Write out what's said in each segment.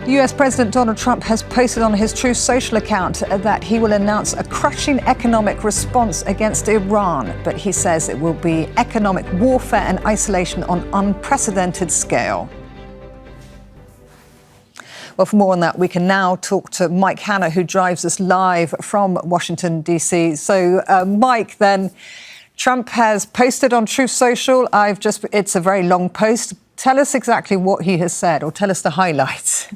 US President Donald Trump has posted on his Truth Social account that he will announce a crushing economic response against Iran, but he says it will be economic warfare and isolation on unprecedented scale. Well, for more on that, we can now talk to Mike Hanna, who drives us live from Washington, D.C. So, Mike, then, Trump has posted on Truth Social. It's a very long post. Tell us exactly what he has said, or tell us the highlights.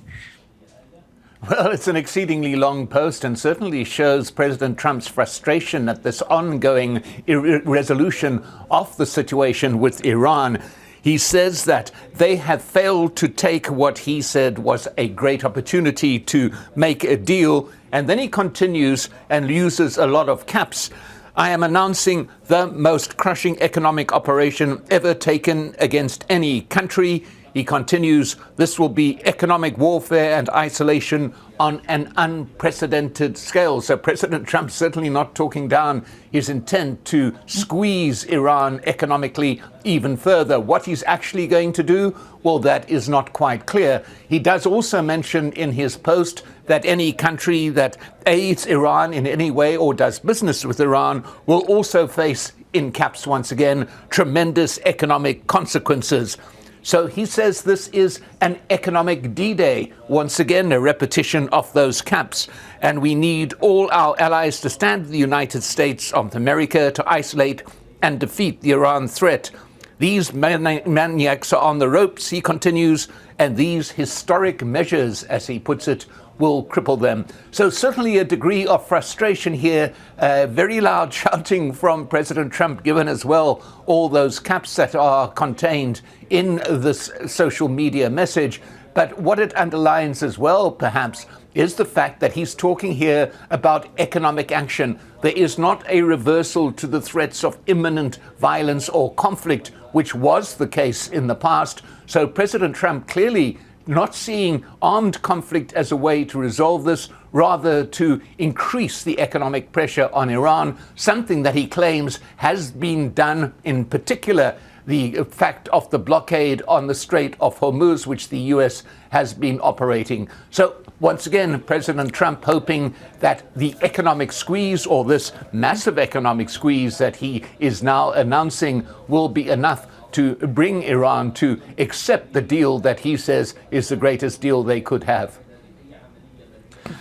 Well, it's an exceedingly long post and certainly shows President Trump's frustration at this ongoing resolution of the situation with Iran. He says that they have failed to take what he said was a great opportunity to make a deal. And then he continues and uses a lot of caps. I am announcing the most crushing economic operation ever taken against any country. He continues, this will be economic warfare and isolation on an unprecedented scale. So President Trump certainly not talking down his intent to squeeze Iran economically even further. What he's actually going to do, well, that is not quite clear. He does also mention in his post that any country that aids Iran in any way or does business with Iran will also face, in caps once again, tremendous economic consequences. So he says this is an economic D-Day, once again a repetition of those caps. And we need all our allies to stand with the United States of America to isolate and defeat the Iran threat. These maniacs are on the ropes, he continues, and these historic measures, as he puts it, will cripple them. So certainly a degree of frustration here, very loud shouting from President Trump, given as well all those caps that are contained in this social media message. But what it underlines as well, perhaps, is the fact that he's talking here about economic action. There is not a reversal to the threats of imminent violence or conflict, which was the case in the past. So President Trump clearly not seeing armed conflict as a way to resolve this, rather to increase the economic pressure on Iran, something that he claims has been done, in particular the fact of the blockade on the Strait of Hormuz, which the US has been operating. So once again, President Trump hoping that the economic squeeze, or this massive economic squeeze that he is now announcing, will be enough to bring Iran to accept the deal that he says is the greatest deal they could have.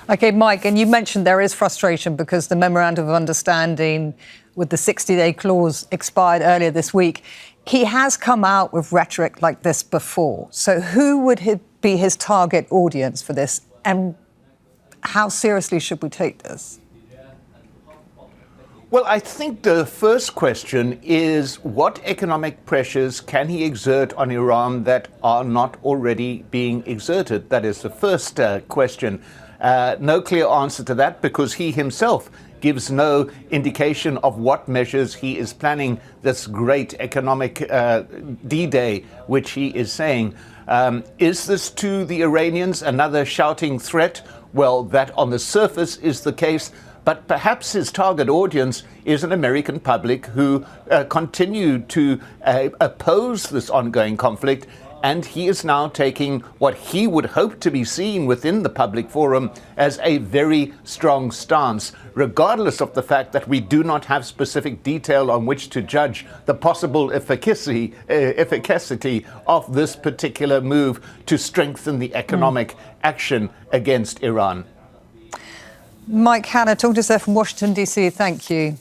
OK, Mike, and you mentioned there is frustration because the memorandum of understanding with the 60-day clause expired earlier this week. He has come out with rhetoric like this before. So who would be his target audience for this? And how seriously should we take this? Well, I think the first question is what economic pressures can he exert on Iran that are not already being exerted? That is the first question. No clear answer to that because he himself gives no indication of what measures he is planning this great economic D-Day, which he is saying. Is this to the Iranians another shouting threat? Well, that on the surface is the case. But perhaps his target audience is an American public who continue to oppose this ongoing conflict. And he is now taking what he would hope to be seen within the public forum as a very strong stance, regardless of the fact that we do not have specific detail on which to judge the possible efficacy of this particular move to strengthen the economic action against Iran. Mike Hanna, talking to us there from Washington, D.C. Thank you.